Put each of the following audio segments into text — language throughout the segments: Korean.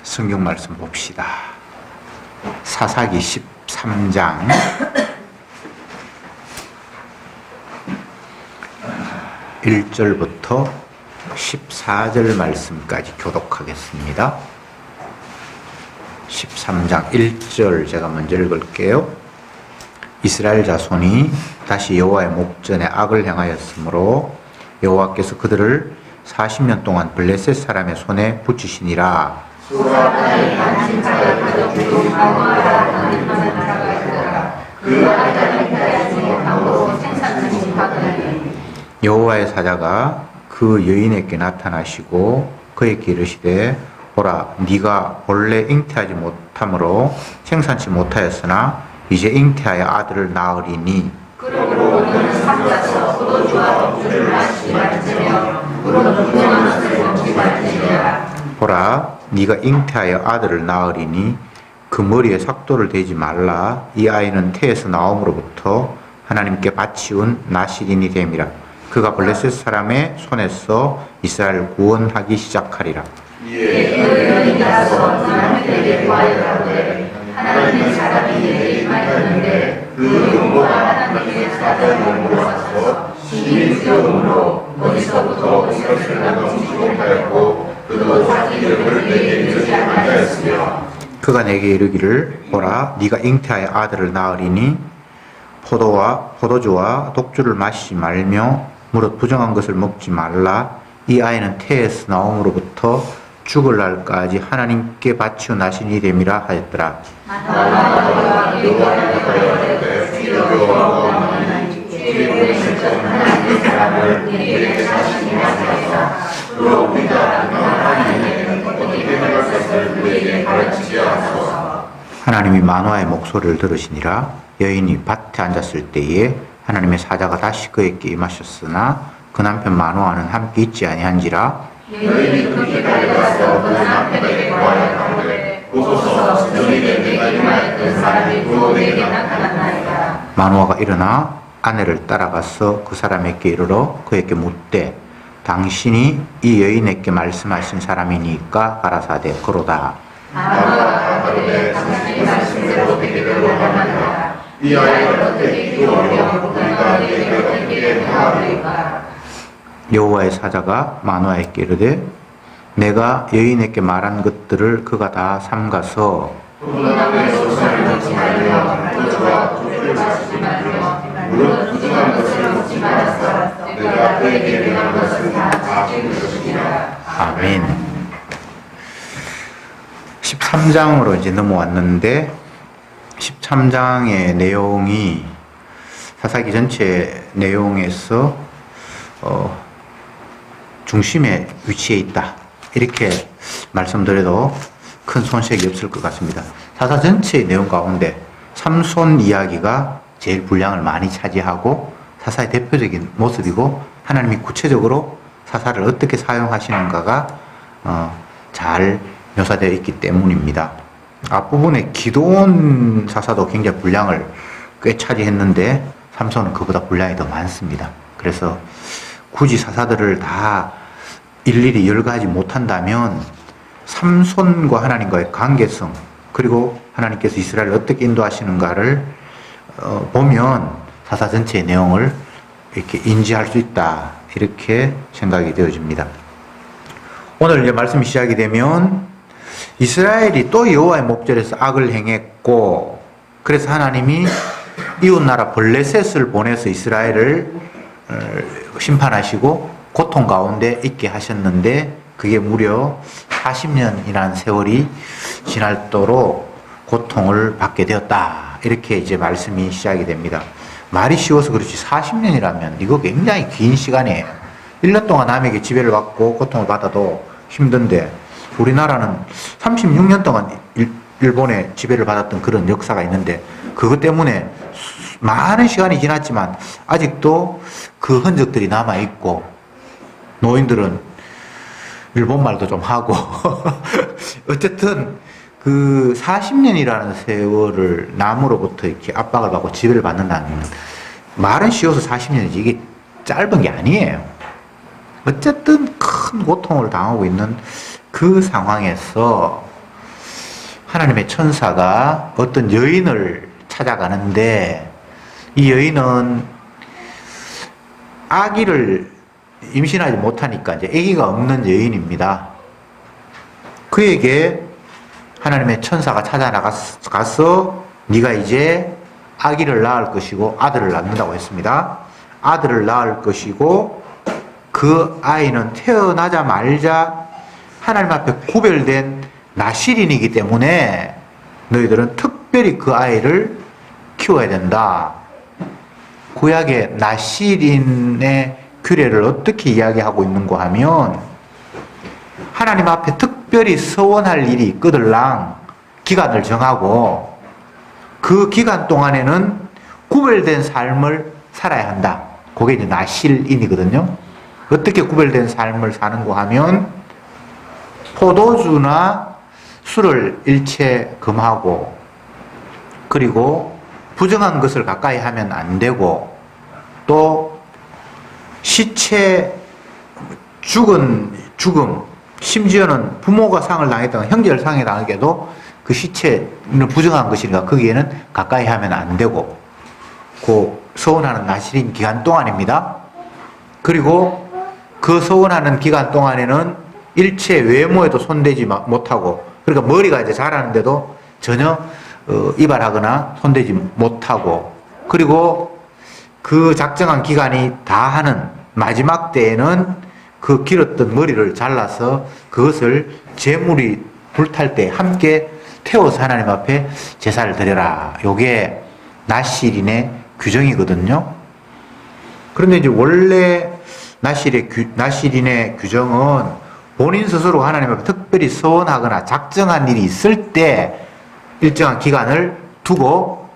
성경 말씀 봅시다. 사사기 13장 1절부터 14절 말씀까지 교독하겠습니다. 13장 1절 제가 먼저 읽을게요. 이스라엘 자손이 다시 여호와의 목전에 악을 행하였으므로 여호와께서 그들을 40년 동안 블레셋 사람의 손에 붙이시니라. 여호와의 사자가 그 여인에게 나타나시고 그에게 이르시되 보라, 네가 본래 잉태하지 못함으로 생산치 못하였으나 이제 잉태하여 아들을 낳으리니 그러므로 너는 삼가서 포도주와 독주를 마시지 말지며 물은 분명한 것을 먹지 말지니라. 보라, 네가 잉태하여 아들을 낳으리니 그 머리에 삭도를 대지 말라. 이 아이는 태에서 나옴으로부터 하나님께 바치운 나실인이 됨이라. 그가 블레셋 사람의 손에서 이스라엘을 구원하기 시작하리라. 여인이 가서 남편에게 구하여가되 하나님의 사람이 내게 임하였는데 그 용모가 하나님의 사자의 몸으로 와서 신이 두려움으로 어디서부터 이것을 넘치지 못하였고 그도 자기 이름을 내게 이르지 아니하였으며 그가 내게 이르기를 보라, 네가 잉태하여 아들을 낳으리니 포도주와 독주를 마시지 말며 무릇 부정한 것을 먹지 말라. 이 아이는 태에서 나옴으로부터 죽을 날까지 하나님께 바치어 나신이 됨이라 하였더라. 하나님이 마노아의 목소리를 들으시니라. 여인이 밭에 앉았을 때에 하나님의 사자가 다시 그에게 임하셨으나 그 남편 마노아는 함께 있지 아니한지라. 여인이 그렇게 달려가서 그 남편에게 구하여가되 보소서 주님의 내게 임하였던 사람이 또 내게 나타났나이다. 마노아가 일어나 아내를 따라가서 그 사람에게 이르러 그에게 묻되 당신이 이 여인에게 말씀하신 사람이니까 가라사대 그로다. 마노아가 가로되 당신이 말씀대로 되기를 원하노라. 이 아이를 어떻게 키우며 우리가 내게 어떻게 행하리까. 여호와의 사자가 마노아에게 이르되 내가 여인에게 말한 것들을 그가 다 삼가서 부정한 것을 먹지 말며 포도주와 독주를 마시지 말며 물은 부정한 것을 먹지 말아서 내가 그에게 명한 것을 다 지킬 것이니라. 아멘. 13장으로 이제 넘어왔는데 13장의 내용이 사사기 전체 내용에서 중심에 위치해 있다. 이렇게 말씀드려도 큰 손색이 없을 것 같습니다. 사사 전체의 내용 가운데 삼손 이야기가 제일 분량을 많이 차지하고 사사의 대표적인 모습이고 하나님이 구체적으로 사사를 어떻게 사용하시는가가 잘 묘사되어 있기 때문입니다. 앞부분에 기도원 사사도 굉장히 분량을 꽤 차지했는데 삼손은 그보다 분량이 더 많습니다. 그래서 굳이 사사들을 다 일일이 열거하지 못한다면 삼손과 하나님과의 관계성 그리고 하나님께서 이스라엘을 어떻게 인도하시는가를 보면 사사 전체의 내용을 이렇게 인지할 수 있다 이렇게 생각이 되어집니다. 오늘 이제 말씀이 시작이 되면 이스라엘이 또 여호와의 목전에서 악을 행했고 그래서 하나님이 이웃나라 블레셋을 보내서 이스라엘을 심판하시고 고통 가운데 있게 하셨는데 그게 무려 40년이라는 세월이 지날도록 고통을 받게 되었다. 이렇게 이제 말씀이 시작이 됩니다. 말이 쉬워서 그렇지 40년이라면 이거 굉장히 긴 시간이에요. 1년 동안 남에게 지배를 받고 고통을 받아도 힘든데 우리나라는 36년 동안 일본의 지배를 받았던 그런 역사가 있는데 그것 때문에 많은 시간이 지났지만 아직도 그 흔적들이 남아있고 노인들은 일본말도 좀 하고 어쨌든 그 40년이라는 세월을 남으로부터 이렇게 압박을 받고 지배를 받는다는 말은 쉬워서 40년이지 이게 짧은 게 아니에요. 어쨌든 큰 고통을 당하고 있는 그 상황에서 하나님의 천사가 어떤 여인을 찾아가는데 이 여인은 아기를 임신하지 못하니까 이제 아기가 없는 여인입니다. 그에게 하나님의 천사가 찾아나가서 네가 이제 아기를 낳을 것이고 아들을 낳는다고 했습니다. 아들을 낳을 것이고 그 아이는 태어나자마자 하나님 앞에 구별된 나실인이기 때문에 너희들은 특별히 그 아이를 키워야 된다. 구약의 나실인의 규례를 어떻게 이야기하고 있는가 하면 하나님 앞에 특별히 서원할 일이 있거들랑 기간을 정하고 그 기간 동안에는 구별된 삶을 살아야 한다. 그게 이제 나실인이거든요. 어떻게 구별된 삶을 사는가 하면 포도주나 술을 일체 금하고 그리고 부정한 것을 가까이 하면 안 되고 또 시체 죽음 심지어는 부모가 상을 당했다가 형제를 상에 당하게도 그 시체는 부정한 것이니까 거기에는 가까이 하면 안 되고 그 서원하는 나실인 기간 동안입니다. 그리고 그 서원하는 기간 동안에는 일체 외모에도 손대지 못하고 그러니까 머리가 이제 자라는데도 전혀 이발하거나 손대지 못하고 그리고 그 작정한 기간이 다 하는 마지막 때에는 그 길었던 머리를 잘라서 그것을 제물이 불탈 때 함께 태워서 하나님 앞에 제사를 드려라. 요게 나실인의 규정이거든요. 그런데 이제 원래 나실인의 규정은 본인 스스로 하나님 앞에 특별히 서원하거나 작정한 일이 있을 때 일정한 기간을 두고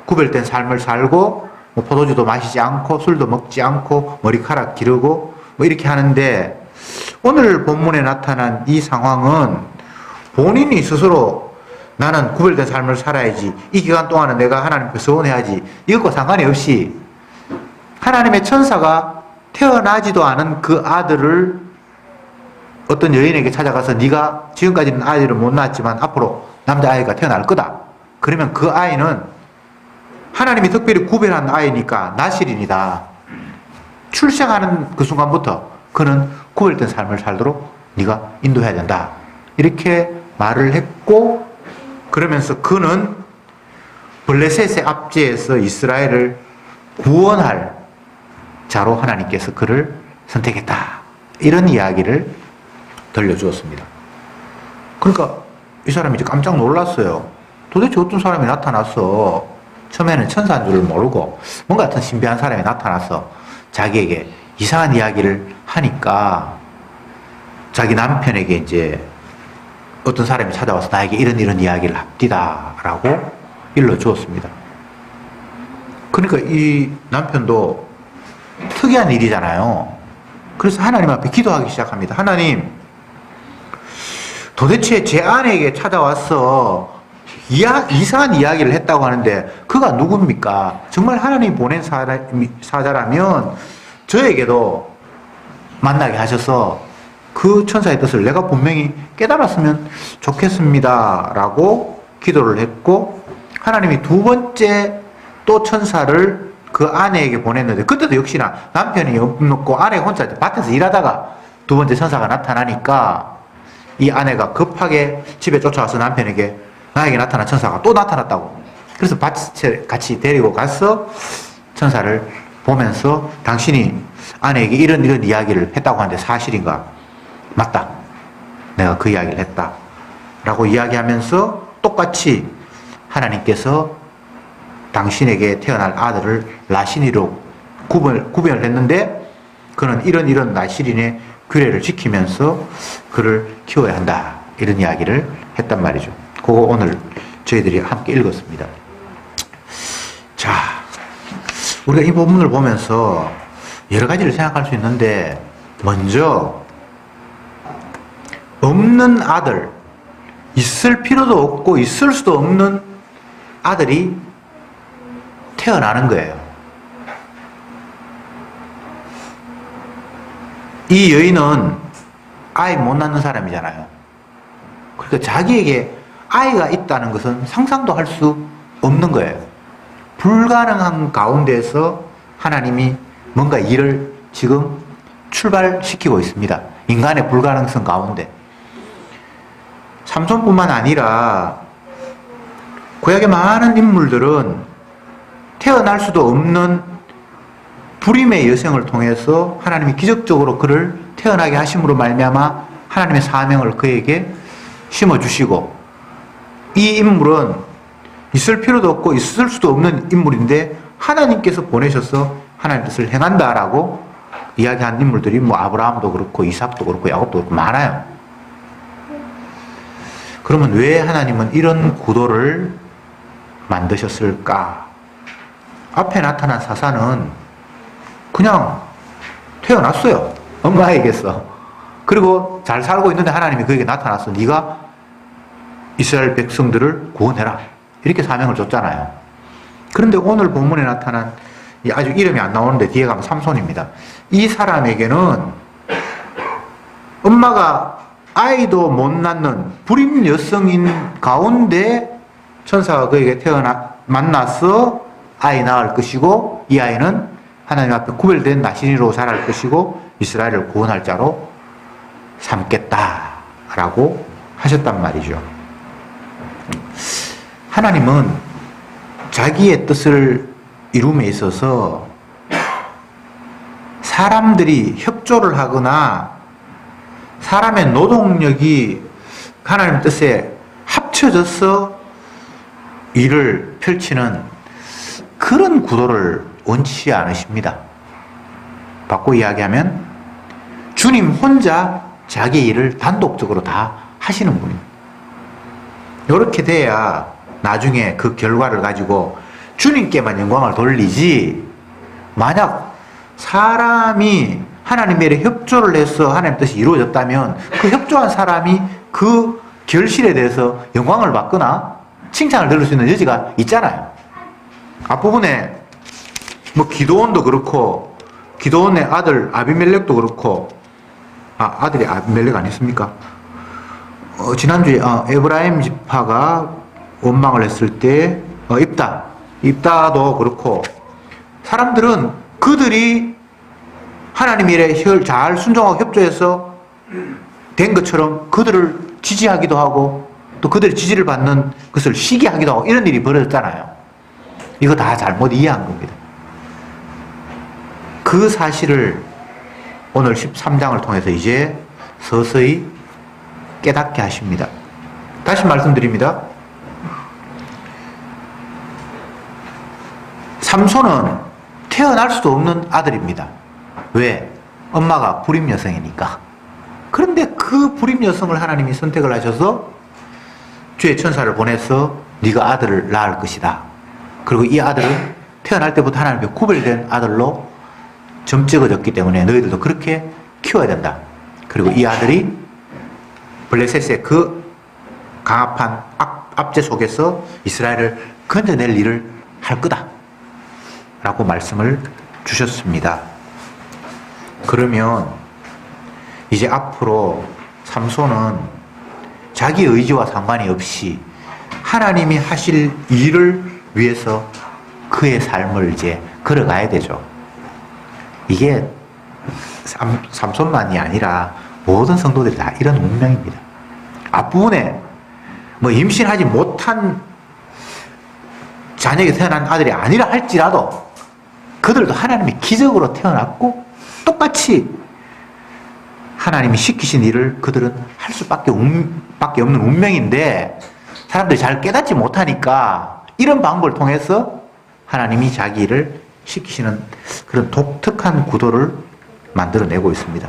구별된 삶을 살고 뭐 포도주도 마시지 않고 술도 먹지 않고 머리카락 기르고 뭐 이렇게 하는데 오늘 본문에 나타난 이 상황은 본인이 스스로 나는 구별된 삶을 살아야지 이 기간 동안은 내가 하나님 앞에 서원해야지 이것과 상관이 없이 하나님의 천사가 태어나지도 않은 그 아들을 어떤 여인에게 찾아가서 네가 지금까지는 아이를 못 낳았지만 앞으로 남자아이가 태어날 거다. 그러면 그 아이는 하나님이 특별히 구별한 아이니까 나실인이다. 출생하는 그 순간부터 그는 구별된 삶을 살도록 네가 인도해야 된다. 이렇게 말을 했고 그러면서 그는 블레셋의 압제에서 이스라엘을 구원할 자로 하나님께서 그를 선택했다. 이런 이야기를 들려주었습니다. 그러니까 이 사람이 이제 깜짝 놀랐어요. 도대체 어떤 사람이 나타났어. 처음에는 천사인 줄을 모르고 뭔가 어떤 신비한 사람이 나타나서 자기에게 이상한 이야기를 하니까 자기 남편에게 이제 어떤 사람이 찾아와서 나에게 이런 이야기를 합디다 라고 일러주었습니다. 그러니까 이 남편도 특이한 일이잖아요. 그래서 하나님 앞에 기도하기 시작합니다. 하나님, 도대체 제 아내에게 찾아와서 이상한 이야기를 했다고 하는데 그가 누굽니까? 정말 하나님이 보낸 사자라면 저에게도 만나게 하셔서 그 천사의 뜻을 내가 분명히 깨달았으면 좋겠습니다 라고 기도를 했고 하나님이 두 번째 또 천사를 그 아내에게 보냈는데 그때도 역시나 남편이 없고 아내가 혼자 밭에서 일하다가 두 번째 천사가 나타나니까 이 아내가 급하게 집에 쫓아와서 남편에게 나에게 나타난 천사가 또 나타났다고. 그래서 밭에 같이 데리고 가서 천사를 보면서 당신이 아내에게 이런 이야기를 했다고 하는데 사실인가? 맞다. 내가 그 이야기를 했다. 라고 이야기하면서 똑같이 하나님께서 당신에게 태어날 아들을 나신이로 구별을 했는데 그는 이런 나실인의 규례를 지키면서 그를 키워야 한다. 이런 이야기를 했단 말이죠. 그거 오늘 저희들이 함께 읽었습니다. 자, 우리가 이 본문을 보면서 여러 가지를 생각할 수 있는데 먼저 없는 아들, 있을 필요도 없고 있을 수도 없는 아들이 태어나는 거예요. 이 여인은 아이 못 낳는 사람이잖아요. 그러니까 자기에게 아이가 있다는 것은 상상도 할 수 없는 거예요. 불가능한 가운데서 하나님이 뭔가 일을 지금 출발시키고 있습니다. 인간의 불가능성 가운데. 삼손뿐만 아니라 구약의 많은 인물들은 태어날 수도 없는 불임의 여성을 통해서 하나님이 기적적으로 그를 태어나게 하심으로 말미암아 하나님의 사명을 그에게 심어주시고, 이 인물은 있을 필요도 없고 있을 수도 없는 인물인데 하나님께서 보내셔서 하나님 뜻을 행한다라고 이야기한 인물들이 뭐 아브라함도 그렇고 이삭도 그렇고 야곱도 그렇고 많아요. 그러면 왜 하나님은 이런 구도를 만드셨을까? 앞에 나타난 사사는 그냥 태어났어요. 엄마에게서. 그리고 잘 살고 있는데 하나님이 그에게 나타났어. 네가 이스라엘 백성들을 구원해라. 이렇게 사명을 줬잖아요. 그런데 오늘 본문에 나타난 아주 이름이 안 나오는데 뒤에 가면 삼손입니다. 이 사람에게는 엄마가 아이도 못 낳는 불임 여성인 가운데 천사가 그에게 만나서 아이 낳을 것이고, 이 아이는 하나님 앞에 구별된 나신이로 자랄 것이고 이스라엘을 구원할 자로 삼겠다라고 하셨단 말이죠. 하나님은 자기의 뜻을 이룸에 있어서 사람들이 협조를 하거나 사람의 노동력이 하나님 뜻에 합쳐져서 일을 펼치는 그런 구도를 원치 않으십니다. 바꿔 이야기하면 주님 혼자 자기 일을 단독적으로 다 하시는 분입니다. 이렇게 돼야 나중에 그 결과를 가지고 주님께만 영광을 돌리지, 만약 사람이 하나님의 일에 협조를 해서 하나님 뜻이 이루어졌다면 그 협조한 사람이 그 결실에 대해서 영광을 받거나 칭찬을 들을 수 있는 여지가 있잖아요. 앞부분에 뭐 기도원도 그렇고 기도원의 아들 아비멜렉도 그렇고, 아들이 아비멜렉 아니었습니까? 지난주에 에브라임 지파가 원망을 했을 때 입다도 그렇고, 사람들은 그들이 하나님 일에 잘 순종하고 협조해서 된 것처럼 그들을 지지하기도 하고 또 그들의 지지를 받는 것을 시기하기도 하고 이런 일이 벌어졌잖아요. 이거 다 잘못 이해한 겁니다. 그 사실을 오늘 13장을 통해서 이제 서서히 깨닫게 하십니다. 다시 말씀드립니다. 삼손은 태어날 수도 없는 아들입니다. 왜? 엄마가 불임 여성이니까. 그런데 그 불임 여성을 하나님이 선택을 하셔서 주의 천사를 보내서 네가 아들을 낳을 것이다. 그리고 이 아들은 태어날 때부터 하나님께 구별된 아들로 점찍어졌기 때문에 너희들도 그렇게 키워야 된다. 그리고 이 아들이 블레셋의 그 강압한 압제 속에서 이스라엘을 건져낼 일을 할 거다 라고 말씀을 주셨습니다. 그러면 이제 앞으로 삼손은 자기 의지와 상관이 없이 하나님이 하실 일을 위해서 그의 삶을 이제 걸어가야 되죠. 이게 삼손만이 아니라 모든 성도들이 다 이런 운명입니다. 앞부분에 뭐 임신하지 못한 자녀에게 태어난 아들이 아니라 할지라도 그들도 하나님이 기적으로 태어났고 똑같이 하나님이 시키신 일을 그들은 할 수밖에 없는 운명인데, 사람들이 잘 깨닫지 못하니까 이런 방법을 통해서 하나님이 자기 일을 시키시는 그런 독특한 구도를 만들어내고 있습니다.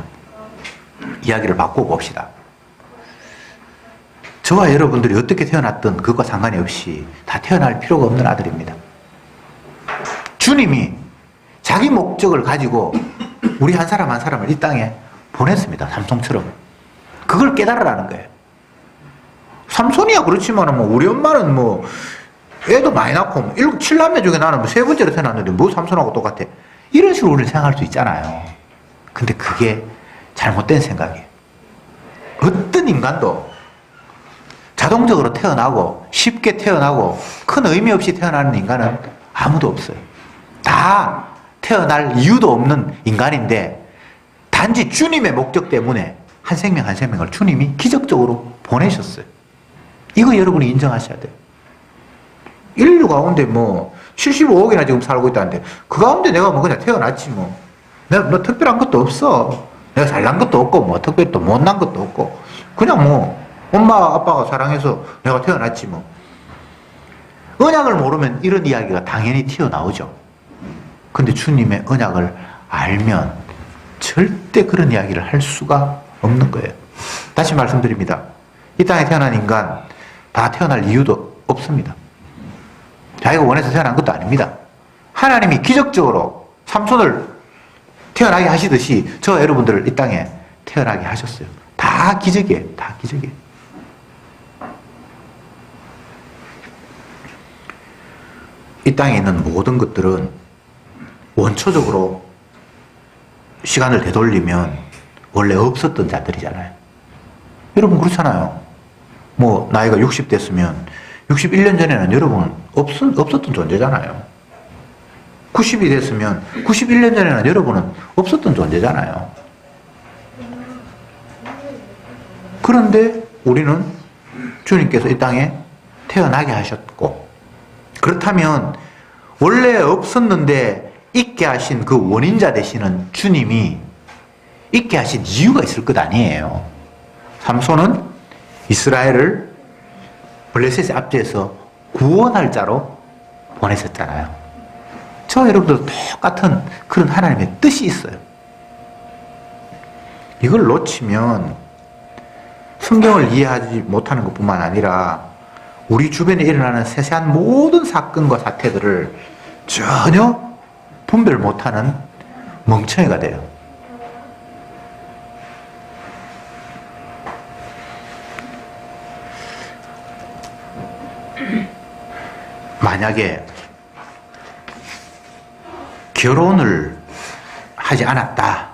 이야기를 바꿔봅시다. 저와 여러분들이 어떻게 태어났든 그것과 상관이 없이 다 태어날 필요가 없는 아들입니다. 주님이 자기 목적을 가지고 우리 한 사람 한 사람을 이 땅에 보냈습니다. 삼손처럼. 그걸 깨달으라는 거예요. 삼손이야 그렇지만 뭐 우리 엄마는 뭐 애도 많이 낳고 7남매 중에 나는 세 번째로 태어났는데 뭐 삼손하고 똑같아. 이런 식으로 우리는 생각할 수 있잖아요. 근데 그게 잘못된 생각이에요. 어떤 인간도 자동적으로 태어나고 쉽게 태어나고 큰 의미 없이 태어나는 인간은 아무도 없어요. 다 태어날 이유도 없는 인간인데 단지 주님의 목적 때문에 한 생명 한 생명을 주님이 기적적으로 보내셨어요. 이거 여러분이 인정하셔야 돼요. 인류 가운데 뭐 75억이나 지금 살고 있다는데 그 가운데 내가 뭐 그냥 태어났지 뭐. 내가 뭐 특별한 것도 없어. 내가 잘난 것도 없고 뭐 특별히 또 못난 것도 없고 그냥 뭐 엄마 아빠가 사랑해서 내가 태어났지 뭐. 언약을 모르면 이런 이야기가 당연히 튀어나오죠. 근데 주님의 언약을 알면 절대 그런 이야기를 할 수가 없는 거예요. 다시 말씀드립니다. 이 땅에 태어난 인간 다 태어날 이유도 없습니다. 자기가 원해서 태어난 것도 아닙니다. 하나님이 기적적으로 삼손을 태어나게 하시듯이 저 여러분들을 이 땅에 태어나게 하셨어요. 다 기적이에요. 다 기적이에요. 이 땅에 있는 모든 것들은 원초적으로 시간을 되돌리면 원래 없었던 자들이잖아요. 여러분 그렇잖아요. 뭐 나이가 60 됐으면 61년 전에는 여러분 없었던 존재잖아요. 90이 됐으면 91년 전에는 여러분은 없었던 존재잖아요. 그런데 우리는 주님께서 이 땅에 태어나게 하셨고, 그렇다면 원래 없었는데 있게 하신 그 원인자 되시는 주님이 있게 하신 이유가 있을 것 아니에요. 삼손은 이스라엘을 블레셋의 압제에서 구원할 자로 보내셨잖아요. 저 여러분들도 똑같은 그런 하나님의 뜻이 있어요. 이걸 놓치면 성경을 이해하지 못하는 것뿐만 아니라 우리 주변에 일어나는 세세한 모든 사건과 사태들을 전혀 분별 못하는 멍청이가 돼요. 만약에 결혼을 하지 않았다,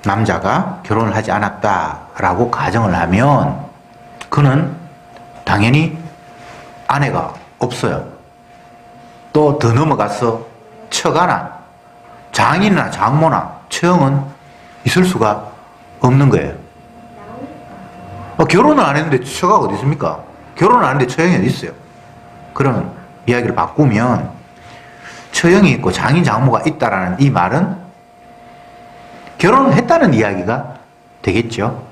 남자가 결혼을 하지 않았다라고 가정을 하면 그는 당연히 아내가 없어요. 또 더 넘어가서 처가나 장인이나 장모나 처형은 있을 수가 없는 거예요. 결혼을 안 했는데 처가가 어디 있습니까? 결혼을 안 했는데 처형이 어디 있어요? 그런 이야기를 바꾸면 처형이 있고 장인 장모가 있다라는 이 말은 결혼을 했다는 이야기가 되겠죠.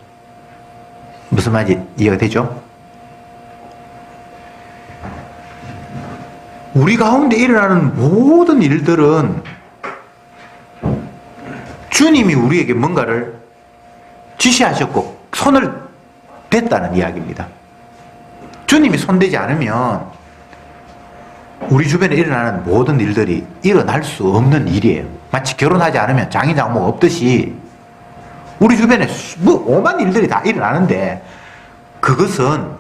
무슨 말인지 이해가 되죠? 우리 가운데 일어나는 모든 일들은 주님이 우리에게 뭔가를 지시하셨고 손을 댔다는 이야기입니다. 주님이 손대지 않으면 우리 주변에 일어나는 모든 일들이 일어날 수 없는 일이에요. 마치 결혼하지 않으면 장인 장모가 없듯이 우리 주변에 뭐 오만 일들이 다 일어나는데 그것은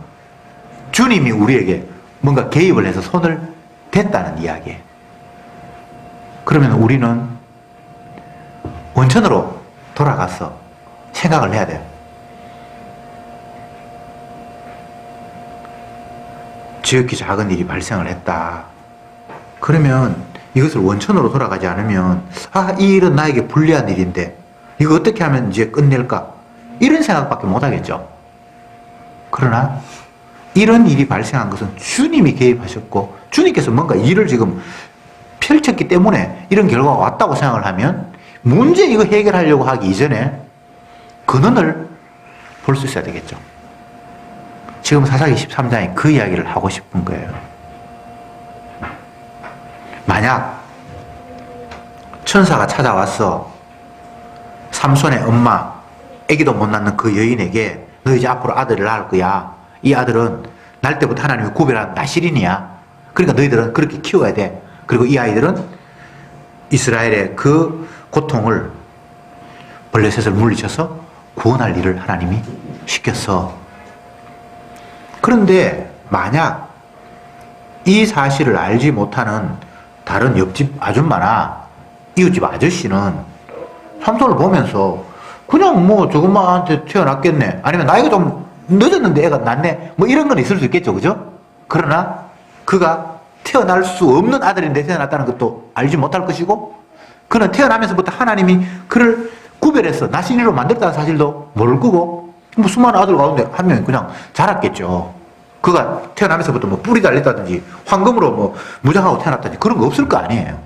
주님이 우리에게 뭔가 개입을 해서 손을 댔다는 이야기예요. 그러면 우리는 원천으로 돌아가서 생각을 해야 돼요. 지극히 작은 일이 발생을 했다. 그러면 이것을 원천으로 돌아가지 않으면 이 일은 나에게 불리한 일인데 이거 어떻게 하면 이제 끝낼까? 이런 생각밖에 못 하겠죠. 그러나 이런 일이 발생한 것은 주님이 개입하셨고 주님께서 뭔가 일을 지금 펼쳤기 때문에 이런 결과가 왔다고 생각을 하면 문제 이거 해결하려고 하기 이전에 근원을 볼 수 있어야 되겠죠. 지금 사사기 13장에 그 이야기를 하고 싶은 거예요. 만약 천사가 찾아와서 삼손의 엄마, 아기도 못 낳는 그 여인에게 너 이제 앞으로 아들을 낳을 거야. 이 아들은 날 때부터 하나님이 구별한 나실인이야. 그러니까 너희들은 그렇게 키워야 돼. 그리고 이 아이들은 이스라엘의 그 고통을 블레셋을 물리쳐서 구원할 일을 하나님이 시켰어. 그런데 만약 이 사실을 알지 못하는 다른 옆집 아줌마나 이웃집 아저씨는 삼손을 보면서 그냥 뭐 저것만한테 태어났겠네. 아니면 나이가 좀 늦었는데 애가 낳네. 뭐 이런 건 있을 수 있겠죠. 그죠? 그러나 그가 태어날 수 없는 아들인데 태어났다는 것도 알지 못할 것이고, 그는 태어나면서부터 하나님이 그를 구별해서 나신이로 만들었다는 사실도 모를 거고, 뭐 수많은 아들 가운데 한 명이 그냥 자랐겠죠. 그가 태어나면서부터 뭐 뿔이 달렸다든지 황금으로 뭐 무장하고 태어났다든지 그런 거 없을 거 아니에요.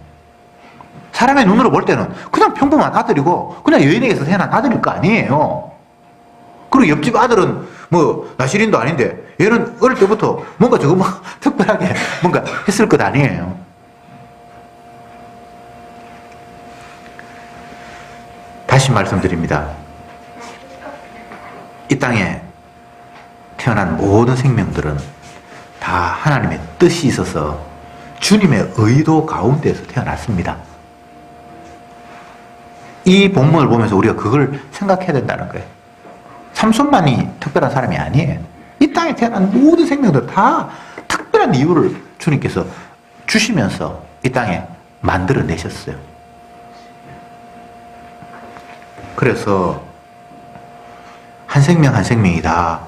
사람의 눈으로 볼 때는 그냥 평범한 아들이고 그냥 여인에게서 태어난 아들일 거 아니에요. 그리고 옆집 아들은 뭐 나시린도 아닌데 얘는 어릴 때부터 뭔가 저거 막 특별하게 뭔가 했을 것 아니에요. 다시 말씀드립니다. 이 땅에 태어난 모든 생명들은 다 하나님의 뜻이 있어서 주님의 의도 가운데서 태어났습니다. 이 본문을 보면서 우리가 그걸 생각해야 된다는 거예요. 삼손만이 특별한 사람이 아니에요. 이 땅에 태어난 모든 생명들 다 특별한 이유를 주님께서 주시면서 이 땅에 만들어내셨어요. 그래서 한 생명 한 생명이 다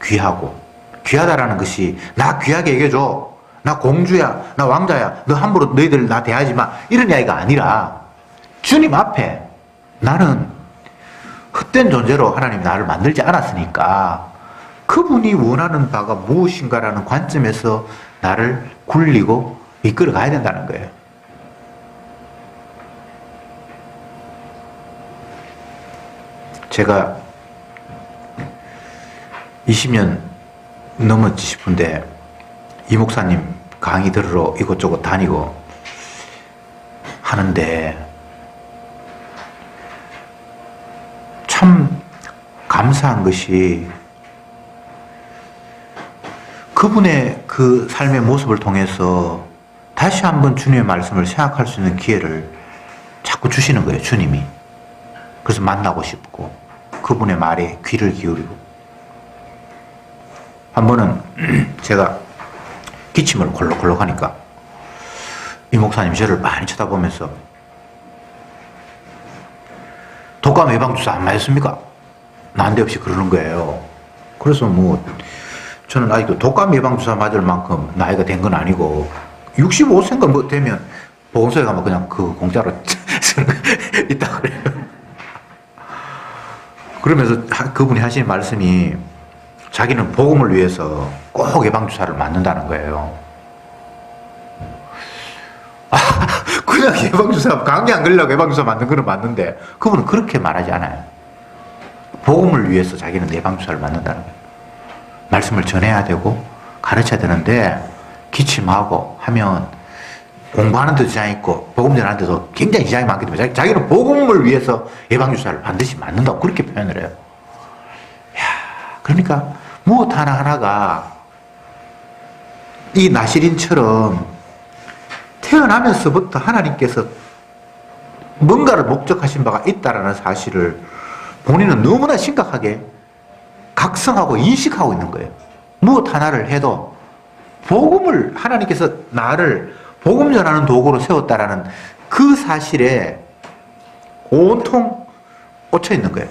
귀하고, 귀하다라는 것이 나 귀하게 여겨줘, 나 공주야, 나 왕자야, 너 함부로 너희들 나 대하지 마, 이런 이야기가 아니라 주님 앞에 나는 헛된 존재로 하나님이 나를 만들지 않았으니까 그분이 원하는 바가 무엇인가라는 관점에서 나를 굴리고 이끌어 가야 된다는 거예요. 제가 20년 넘었지 싶은데 이 목사님 강의 들으러 이곳저곳 다니고 하는데 참 감사한 것이 그분의 그 삶의 모습을 통해서 다시 한번 주님의 말씀을 생각할 수 있는 기회를 자꾸 주시는 거예요, 주님이. 그래서 만나고 싶고 그분의 말에 귀를 기울이고. 한 번은 제가 기침을 콜록콜록 하니까 이 목사님 저를 많이 쳐다보면서 독감 예방주사 안 맞았습니까? 난데없이 그러는 거예요. 그래서 뭐 저는 아직도 독감 예방주사 맞을 만큼 나이가 된 건 아니고 65세인가 뭐 되면 보건소에 가면 그냥 그 공짜로 있다 그래요. 그러면서 그분이 하시는 말씀이 자기는 복음을 위해서 꼭 예방주사를 맞는다는 거예요. 그냥 예방주사, 감기 안 걸리려고 예방주사 맞는 거는 맞는데 그분은 그렇게 말하지 않아요. 복음을 위해서 자기는 예방주사를 맞는다는 거예요. 말씀을 전해야 되고 가르쳐야 되는데 기침하고 하면 공부하는 데도 지장이 있고 복음 전하는 데도 굉장히 지장이 많기 때문에 자기는 복음을 위해서 예방주사를 반드시 맞는다고 그렇게 표현을 해요. 야, 그러니까 무엇 하나하나가 이 나시린처럼 태어나면서부터 하나님께서 뭔가를 목적하신 바가 있다라는 사실을 본인은 너무나 심각하게 각성하고 인식하고 있는 거예요. 무엇 하나를 해도 복음을 하나님께서 나를 복음 전하는 도구로 세웠다라는 그 사실에 온통 꽂혀 있는 거예요.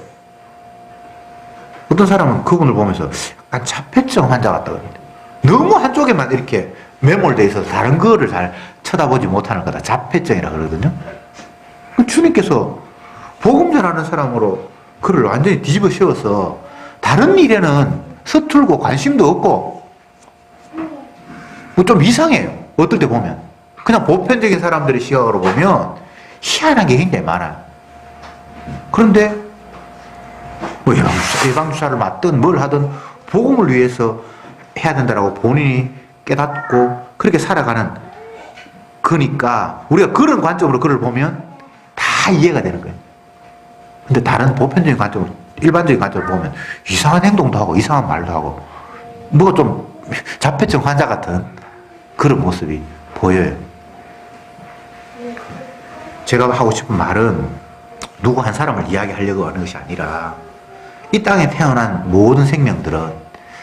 어떤 사람은 그분을 보면서 약간 자폐증 환자 같다 그럽니다. 너무 한쪽에만 이렇게 매몰되어 있어서 다른 거를 잘 쳐다보지 못하는 거다. 자폐증이라 그러거든요. 주님께서 복음 전하는 사람으로 그를 완전히 뒤집어 씌워서 다른 일에는 서툴고 관심도 없고 뭐 좀 이상해요. 어떨 때 보면. 그냥 보편적인 사람들의 시각으로 보면 희한한 게 굉장히 많아요. 그런데 뭐 예방주사를 맞든 뭘 하든 복음을 위해서 해야 된다라고 본인이 깨닫고 그렇게 살아가는 거니까 우리가 그런 관점으로 그를 보면 다 이해가 되는 거예요. 근데 다른 보편적인 관점으로, 일반적인 관점으로 보면 이상한 행동도 하고 이상한 말도 하고 뭐가 좀 자폐증 환자 같은 그런 모습이 보여요. 제가 하고 싶은 말은 누구 한 사람을 이야기하려고 하는 것이 아니라 이 땅에 태어난 모든 생명들은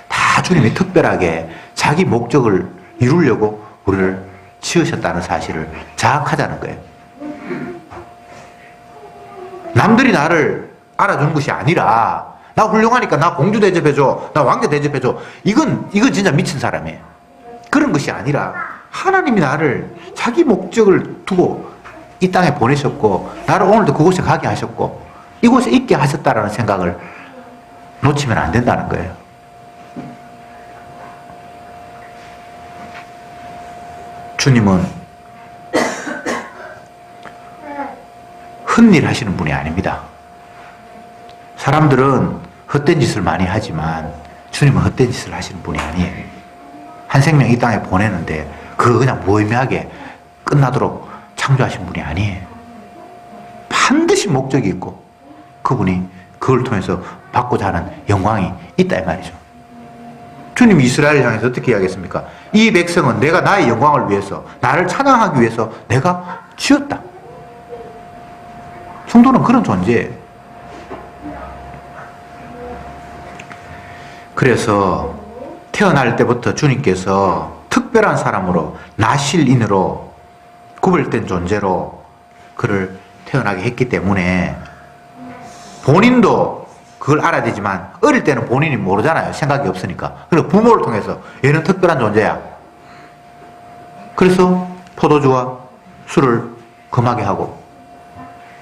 다 주님이 특별하게 자기 목적을 이루려고 우리를 지으셨다는 사실을 자각하자는 거예요. 남들이 나를 알아주는 것이 아니라 나 훌륭하니까 나 공주 대접해줘. 나 왕자 대접해줘. 이건 진짜 미친 사람이에요. 그런 것이 아니라 하나님이 나를 자기 목적을 두고 이 땅에 보내셨고 나를 오늘도 그곳에 가게 하셨고 이곳에 있게 하셨다라는 생각을 놓치면 안 된다는 거예요. 주님은 헛일 하시는 분이 아닙니다. 사람들은 헛된 짓을 많이 하지만 주님은 헛된 짓을 하시는 분이 아니에요. 한 생명 이 땅에 보내는데 그거 그냥 무의미하게 끝나도록 창조하신 분이 아니에요. 반드시 목적이 있고 그분이 그걸 통해서 받고자 하는 영광이 있다 이 말이죠. 주님이 이스라엘을 향해서 어떻게 이야기했습니까? 이 백성은 내가 나의 영광을 위해서 나를 찬양하기 위해서 내가 지었다. 성도는 그런 존재예요. 그래서 태어날 때부터 주님께서 특별한 사람으로 나실인으로 구별된 존재로 그를 태어나게 했기 때문에 본인도 그걸 알아야 되지만 어릴 때는 본인이 모르잖아요. 생각이 없으니까. 그래서 부모를 통해서 얘는 특별한 존재야. 그래서 포도주와 술을 금하게 하고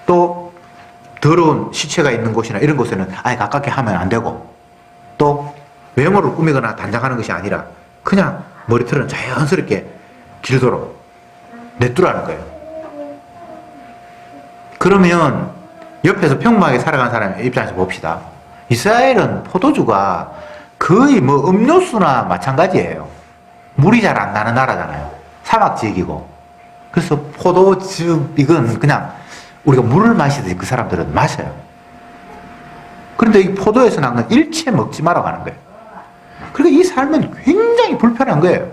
또 더러운 시체가 있는 곳이나 이런 곳에는 아예 가깝게 하면 안 되고 또 외모를 꾸미거나 단장하는 것이 아니라 그냥 머리털은 자연스럽게 길도록 냅두라는 거예요. 그러면 옆에서 평범하게 살아가는 사람의 입장에서 봅시다. 이스라엘은 포도주가 거의 뭐 음료수나 마찬가지예요. 물이 잘 안 나는 나라잖아요. 사막 지역이고. 그래서 포도주 이건 그냥 우리가 물을 마시듯이 그 사람들은 마셔요. 그런데 이 포도에서 난 건 일체 먹지 말라고 하는 거예요. 그러니까 이 삶은 굉장히 불편한 거예요.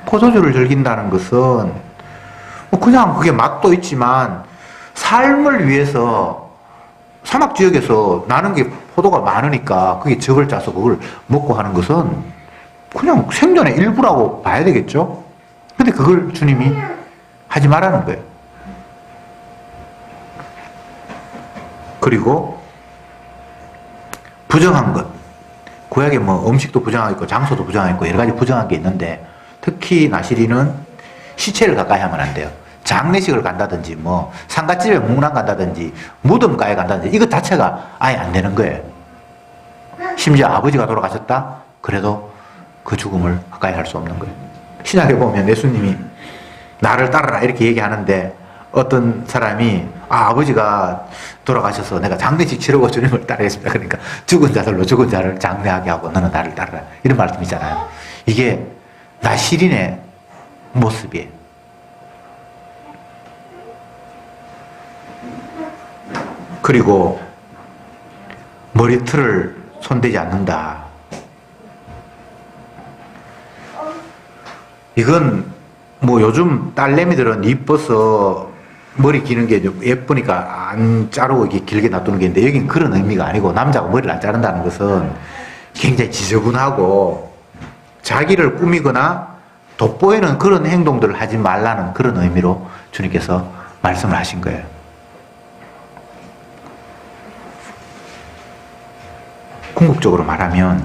포도주를 즐긴다는 것은 그냥 그게 맛도 있지만 삶을 위해서 사막 지역에서 나는 게 포도가 많으니까 그게 적을 짜서 그걸 먹고 하는 것은 그냥 생존의 일부라고 봐야 되겠죠? 근데 그걸 주님이 하지 말라는 거예요. 그리고 부정한 것. 구약에 뭐 음식도 부정하고 있고 장소도 부정하고 있고 여러 가지 부정한 게 있는데 특히 나시리는 시체를 가까이 하면 안 돼요. 장례식을 간다든지 뭐 상갓집에 묵랑 간다든지 무덤가에 간다든지 이것 자체가 아예 안 되는 거예요. 심지어 아버지가 돌아가셨다? 그래도 그 죽음을 가까이 할 수 없는 거예요. 신약에 보면 예수님이 나를 따르라 이렇게 얘기하는데 어떤 사람이 아버지가 돌아가셔서 내가 장례식 치르고 주님을 따르겠습니다. 그러니까 죽은 자들로 죽은 자를 장례하게 하고 너는 나를 따르라 이런 말씀이잖아요. 이게 나시린의 모습이에요. 그리고 머리털을 손대지 않는다. 이건 뭐 요즘 딸내미들은 이뻐서 머리 기는 게 예쁘니까 안 자르고 이렇게 길게 놔두는 게 있는데 여긴 그런 의미가 아니고 남자가 머리를 안 자른다는 것은 굉장히 지저분하고 자기를 꾸미거나 돋보이는 그런 행동들을 하지 말라는 그런 의미로 주님께서 말씀을 하신 거예요. 궁극적으로 말하면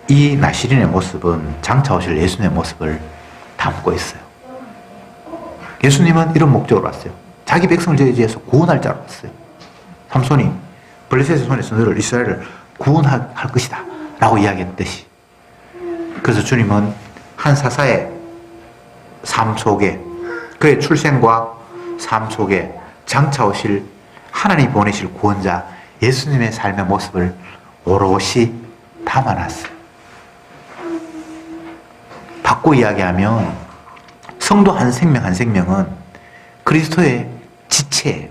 이 나시린의 모습은 장차 오실 예수님의 모습을 담고 있어요. 예수님은 이런 목적으로 왔어요. 자기 백성을 저희에서 구원할 자로 왔어요. 삼손이 블레셋의 손에서 너를 이스라엘을 구원할 것이다 라고 이야기했듯이 그래서 주님은 한 사사의 삶 속에 그의 출생과 삶 속에 장차 오실 하나님 보내실 구원자 예수님의 삶의 모습을 오롯이 담아놨어요. 바꿔 이야기하면 성도 한 생명 한 생명은 그리스도의 지체예요.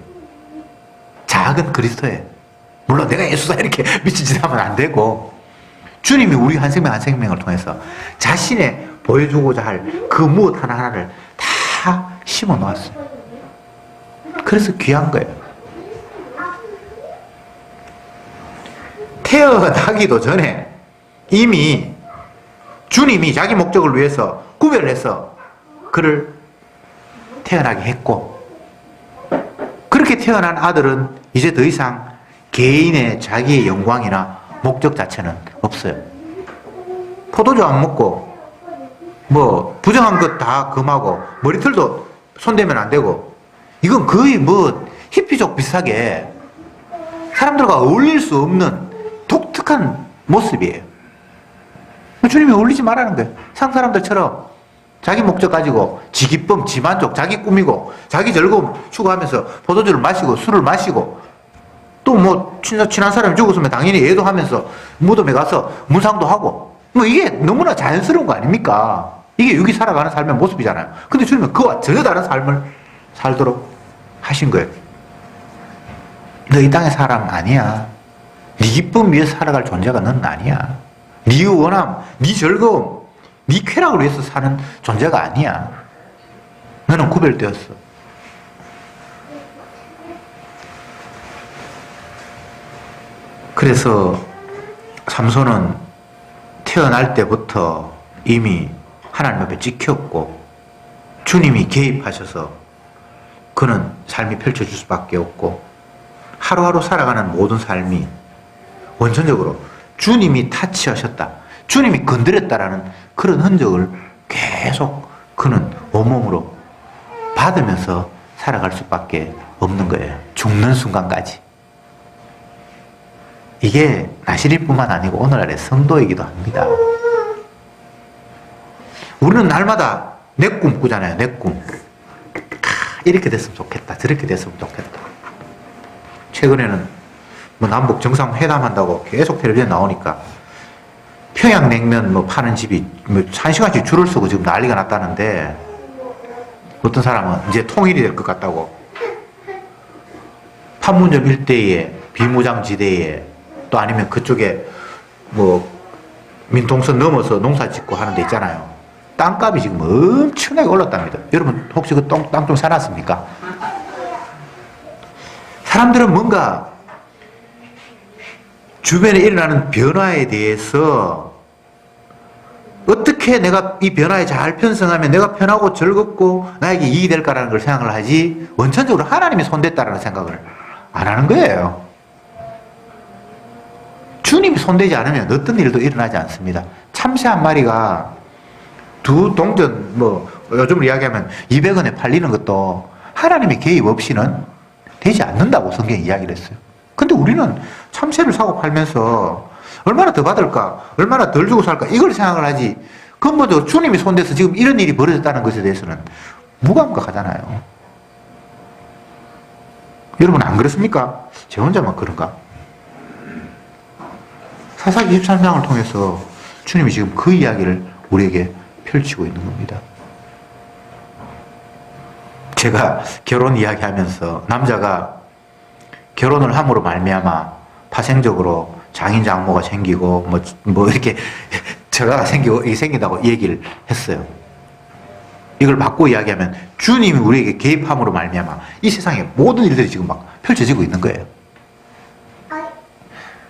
작은 그리스도예요. 물론 내가 예수다 이렇게 미친 짓 하면 안 되고 주님이 우리 한 생명 한 생명을 통해서 자신의 보여주고자 할 그 무엇 하나하나를 다 심어 놓았어요. 그래서 귀한 거예요. 태어나기도 전에 이미 주님이 자기 목적을 위해서 구별해서 그를 태어나게 했고 그렇게 태어난 아들은 이제 더 이상 개인의 자기의 영광이나 목적 자체는 없어요. 포도주 안 먹고 뭐 부정한 것 다 금하고 머리털도 손대면 안 되고, 이건 거의 뭐 히피족 비슷하게 사람들과 어울릴 수 없는 독특한 모습이에요. 주님이 어울리지 말라는 거예요. 상 사람들처럼 자기 목적 가지고 지 기쁨, 지 만족, 자기 꾸미고 자기 즐거움 추구하면서 포도주를 마시고 술을 마시고, 또 뭐 친한 사람이 죽었으면 당연히 애도하면서 무덤에 가서 문상도 하고, 뭐 이게 너무나 자연스러운 거 아닙니까? 이게 여기 살아가는 삶의 모습이잖아요. 근데 주님은 그와 전혀 다른 삶을 살도록 하신 거예요. 너 이 땅의 사람 아니야. 네 기쁨 위해서 살아갈 존재가 너는 아니야. 네 원함, 네 즐거움, 네 쾌락을 위해서 사는 존재가 아니야. 너는 구별되었어. 그래서 삼손은 태어날 때부터 이미 하나님 앞에 찍혔고 주님이 개입하셔서 그는 삶이 펼쳐질 수밖에 없고, 하루하루 살아가는 모든 삶이 원천적으로 주님이 타치하셨다, 주님이 건드렸다라는 그런 흔적을 계속 그는 온몸으로 받으면서 살아갈 수밖에 없는 거예요. 죽는 순간까지. 이게 나시리뿐만 아니고 오늘날의 성도이기도 합니다. 우리는 날마다 내 꿈 꾸잖아요. 내 꿈. 이렇게 됐으면 좋겠다, 저렇게 됐으면 좋겠다. 최근에는 뭐 남북 정상회담한다고 계속 텔레비전에 나오니까 평양냉면 뭐 파는 집이 뭐 1시간씩 줄을 서고 지금 난리가 났다는데, 어떤 사람은 이제 통일이 될 것 같다고 판문점 일대에 비무장지대에, 또 아니면 그쪽에 뭐 민통선 넘어서 농사 짓고 하는 데 있잖아요. 땅값이 지금 엄청나게 올랐답니다. 여러분 혹시 그 땅 좀 사놨습니까? 사람들은 뭔가 주변에 일어나는 변화에 대해서 어떻게 내가 이 변화에 잘 편성하면 내가 편하고 즐겁고 나에게 이익이 될까라는 걸 생각을 하지, 원천적으로 하나님이 손댔다라는 생각을 안 하는 거예요. 주님이 손대지 않으면 어떤 일도 일어나지 않습니다. 참새 한 마리가 두 동전, 뭐 요즘 이야기하면 200원에 팔리는 것도 하나님의 개입 없이는 되지 않는다고 성경이 이야기를 했어요. 근데 우리는 참새를 사고 팔면서 얼마나 더 받을까, 얼마나 덜 주고 살까, 이걸 생각을 하지, 근본적으로 주님이 손대서 지금 이런 일이 벌어졌다는 것에 대해서는 무감각하잖아요. 여러분 안 그렇습니까? 제 혼자만 그런가? 사사기 23장을 통해서 주님이 지금 그 이야기를 우리에게 펼치고 있는 겁니다. 제가 결혼 이야기하면서 남자가 결혼을 함으로 말미암아 파생적으로 장인 장모가 생기고 뭐 이렇게 저가 생긴다고 얘기를 했어요. 이걸 바꿔 이야기하면 주님이 우리에게 개입함으로 말미암아 이 세상에 모든 일들이 지금 막 펼쳐지고 있는 거예요.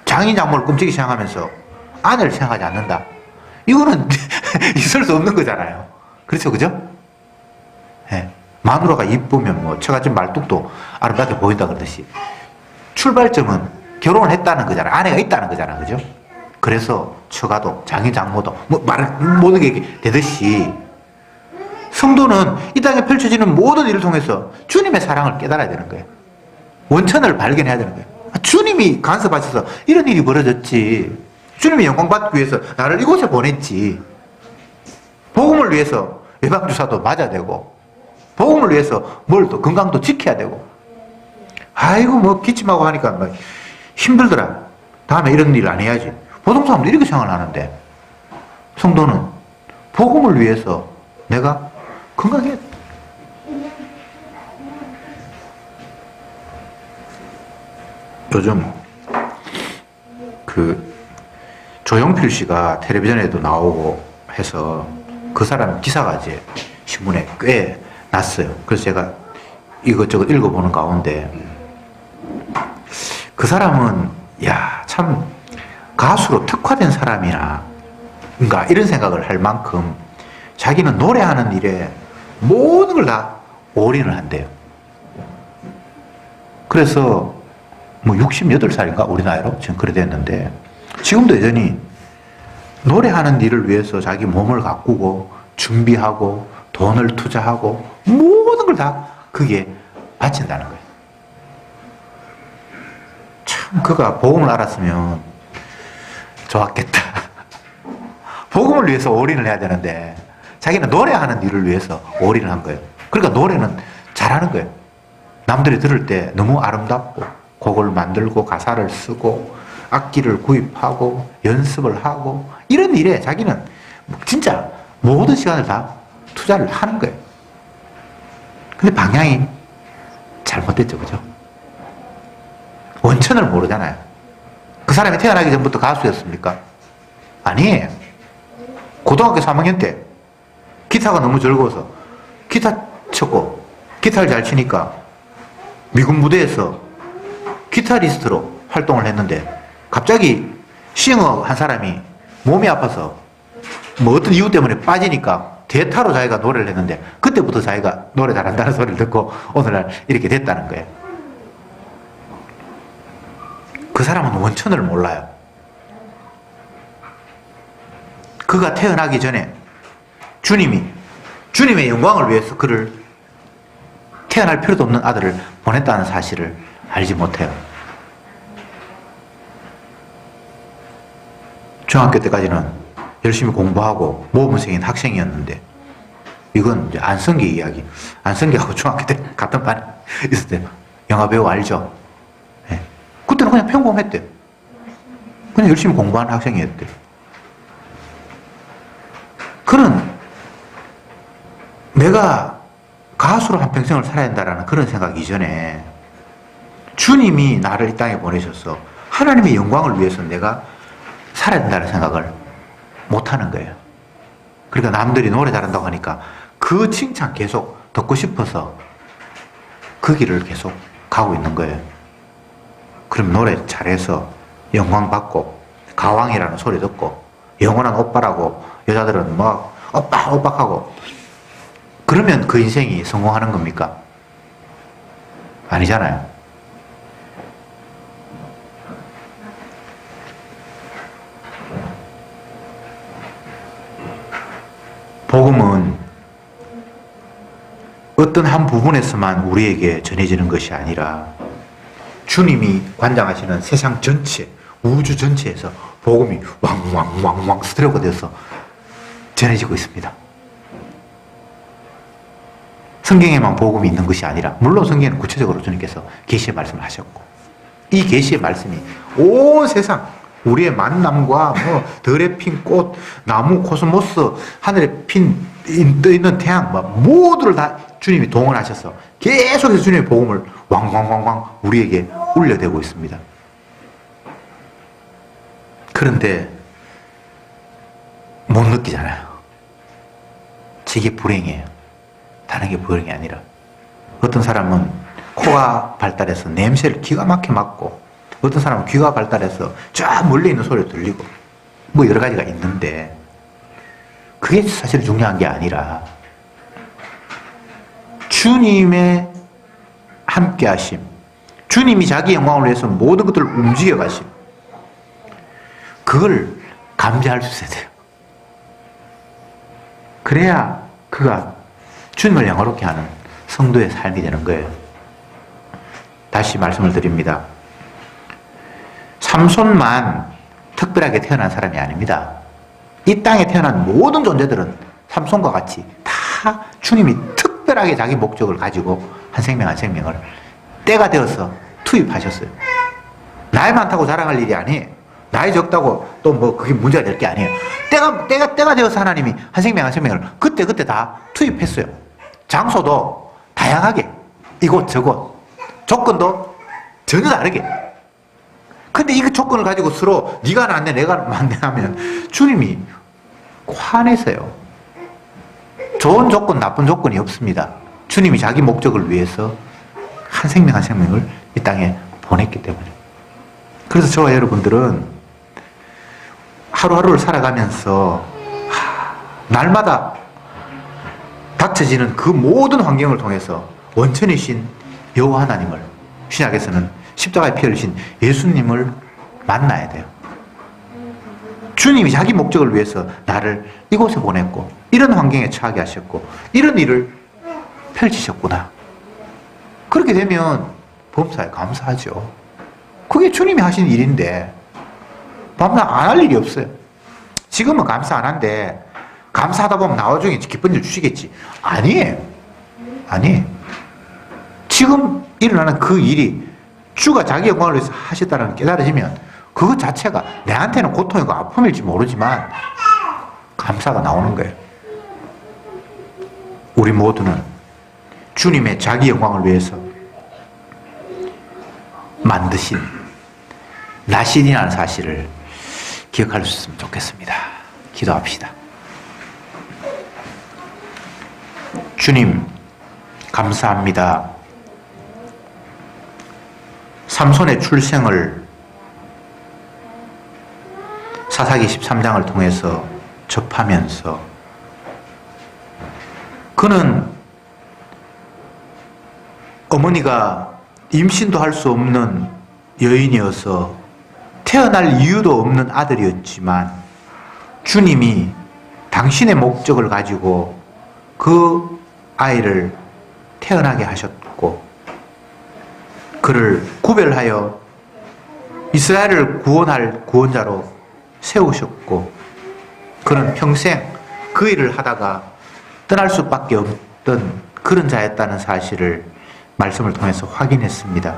장인 장모를 꿈치기 시작하면서 아내를 생각하지 않는다. 이거는 있을 수 없는 거잖아요. 그렇죠, 그죠? 네. 마누라가 이쁘면 뭐 처갓집 말뚝도 아름답게 보인다 그러듯이 출발점은 결혼을 했다는 거잖아요. 아내가 있다는 거잖아요, 그죠? 그래서 처가도 장인 장모도 뭐 모든 게 되듯이 성도는 이 땅에 펼쳐지는 모든 일을 통해서 주님의 사랑을 깨달아야 되는 거예요. 원천을 발견해야 되는 거예요. 주님이 간섭하셔서 이런 일이 벌어졌지. 주님이 영광 받기 위해서 나를 이곳에 보냈지. 복음을 위해서 예방주사도 맞아야 되고, 복음을 위해서 뭘 또 건강도 지켜야 되고. 아이고 뭐 기침하고 하니까 막 힘들더라. 다음에 이런 일 안 해야지. 보통 사람도 이렇게 생각을 하는데, 성도는 복음을 위해서 내가 건강해야 돼. 요즘 그 조용필 씨가 텔레비전에도 나오고 해서 그 사람 기사가 이제 신문에 꽤 났어요. 그래서 제가 이것저것 읽어보는 가운데 그 사람은 참 가수로 특화된 사람이나 뭔가 이런 생각을 할 만큼 자기는 노래하는 일에 모든 걸 다 올인을 한대요. 그래서 뭐 68살인가 우리 나이로 지금 그래 됐는데 지금도 여전히 노래하는 일을 위해서 자기 몸을 가꾸고 준비하고 돈을 투자하고 모든 걸 다 그게 바친다는 거예요. 참 그가 복음을 알았으면 좋았겠다. 복음을 위해서 올인을 해야 되는데 자기는 노래하는 일을 위해서 올인을 한 거예요. 그러니까 노래는 잘하는 거예요. 남들이 들을 때 너무 아름답고 곡을 만들고 가사를 쓰고 악기를 구입하고 연습을 하고 이런 일에 자기는 진짜 모든 시간을 다 투자를 하는 거예요. 근데 방향이 잘못됐죠, 그죠? 원천을 모르잖아요. 그 사람이 태어나기 전부터 가수였습니까? 아니에요. 고등학교 3학년 때 기타가 너무 즐거워서 기타 쳤고 기타를 잘 치니까 미군 무대에서 기타리스트로 활동을 했는데 갑자기 싱어 한 사람이 몸이 아파서 뭐 어떤 이유 때문에 빠지니까 대타로 자기가 노래를 했는데 그때부터 자기가 노래 잘한다는 소리를 듣고 오늘날 이렇게 됐다는 거예요. 그 사람은 원천을 몰라요. 그가 태어나기 전에 주님의 영광을 위해서 그를 태어날 필요도 없는 아들을 보냈다는 사실을 알지 못해요. 중학교 때까지는 열심히 공부하고 모범생인 학생이었는데 이건 이제 안성기 이야기. 안성기하고 중학교 때 같은 반에 있을 때 영화배우 알죠? 네. 그때는 그냥 평범했대. 그냥 열심히 공부하는 학생이었대. 그는 내가 가수로 한평생을 살아야 된다라는 그런 생각 이전에 주님이 나를 이 땅에 보내셔서 하나님의 영광을 위해서 내가 살아야 된다는 생각을 못하는 거예요. 그러니까 남들이 노래 잘한다고 하니까 그 칭찬 계속 듣고 싶어서 그 길을 계속 가고 있는 거예요. 그럼 노래 잘해서 영광 받고 가왕이라는 소리 듣고 영원한 오빠라고 여자들은 막 오빠 오빠 하고 그러면 그 인생이 성공하는 겁니까? 아니잖아요. 복음은 어떤 한 부분에서만 우리에게 전해지는 것이 아니라 주님이 관장하시는 세상 전체, 우주 전체에서 복음이 왕왕왕왕 스트로크 되어서 전해지고 있습니다. 성경에만 복음이 있는 것이 아니라 물론 성경에는 구체적으로 주님께서 계시의 말씀을 하셨고 이 계시의 말씀이 온 세상 우리의 만남과 뭐 들에 핀 꽃, 나무, 코스모스, 하늘에 떠 있는 태양 모두를 다 주님이 동원하셔서 계속해서 주님의 복음을 왕왕왕왕 우리에게 울려대고 있습니다. 그런데 못 느끼잖아요. 저게 불행이에요. 다른 게 불행이 아니라 어떤 사람은 코가 발달해서 냄새를 기가 막히게 맡고 어떤 사람은 귀가 발달해서 쫙 멀리 있는 소리가 들리고 뭐 여러 가지가 있는데 그게 사실 중요한 게 아니라 주님의 함께 하심, 주님이 자기 영광을 위해서 모든 것들을 움직여 가심, 그걸 감지할 수 있어야 돼요. 그래야 그가 주님을 영화롭게 하는 성도의 삶이 되는 거예요. 다시 말씀을 드립니다. 삼손만 특별하게 태어난 사람이 아닙니다. 이 땅에 태어난 모든 존재들은 삼손과 같이 다 주님이 특별하게 자기 목적을 가지고 한 생명 한 생명을 때가 되어서 투입하셨어요. 나이 많다고 자랑할 일이 아니에요. 나이 적다고 또 뭐 그게 문제가 될 게 아니에요. 때가 되어서 하나님이 한 생명 한 생명을 그때 다 투입했어요. 장소도 다양하게 이곳 저곳 조건도 전혀 다르게. 근데 이 조건을 가지고 서로 네가 낫네 내가 맞네 하면 주님이 화내세요. 좋은 조건 나쁜 조건이 없습니다. 주님이 자기 목적을 위해서 한 생명 한 생명을 이 땅에 보냈기 때문에. 그래서 저와 여러분들은 하루하루를 살아가면서 날마다 닥쳐지는 그 모든 환경을 통해서 원천이신 여호와 하나님을 신약에서는 십자가에 피 흘리신 예수님을 만나야 돼요. 주님이 자기 목적을 위해서 나를 이곳에 보냈고 이런 환경에 처하게 하셨고 이런 일을 펼치셨구나. 그렇게 되면 범사에 감사하죠. 그게 주님이 하신 일인데 밤낮 안 할 일이 없어요. 지금은 감사 안 한데 감사하다 보면 나중에 기쁜 일 주시겠지. 아니에요. 지금 일어나는 그 일이 주가 자기 영광을 위해서 하셨다는 걸 깨달아지면 그것 자체가 내한테는 고통이고 아픔일지 모르지만 감사가 나오는 거예요. 우리 모두는 주님의 자기 영광을 위해서 만드신 나신이라는 사실을 기억할 수 있으면 좋겠습니다. 기도합시다. 주님, 감사합니다. 삼손의 출생을 사사기 13장을 통해서 접하면서 그는 어머니가 임신도 할 수 없는 여인이어서 태어날 이유도 없는 아들이었지만 주님이 당신의 목적을 가지고 그 아이를 태어나게 하셨고 그를 구별하여 이스라엘을 구원할 구원자로 세우셨고 그는 평생 그 일을 하다가 떠날 수밖에 없던 그런 자였다는 사실을 말씀을 통해서 확인했습니다.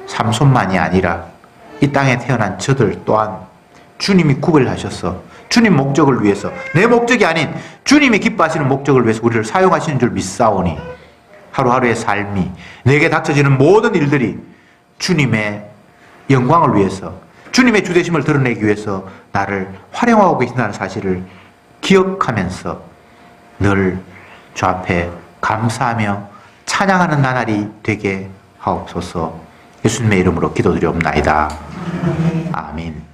삼손만이 아니라 이 땅에 태어난 저들 또한 주님이 구별하셔서 주님 목적을 위해서 내 목적이 아닌 주님이 기뻐하시는 목적을 위해서 우리를 사용하시는 줄 믿사오니 하루하루의 삶이 내게 닥쳐지는 모든 일들이 주님의 영광을 위해서 주님의 주되심을 드러내기 위해서 나를 활용하고 계신다는 사실을 기억하면서 늘 주 앞에 감사하며 찬양하는 나날이 되게 하옵소서. 예수님의 이름으로 기도드리옵나이다. 아멘.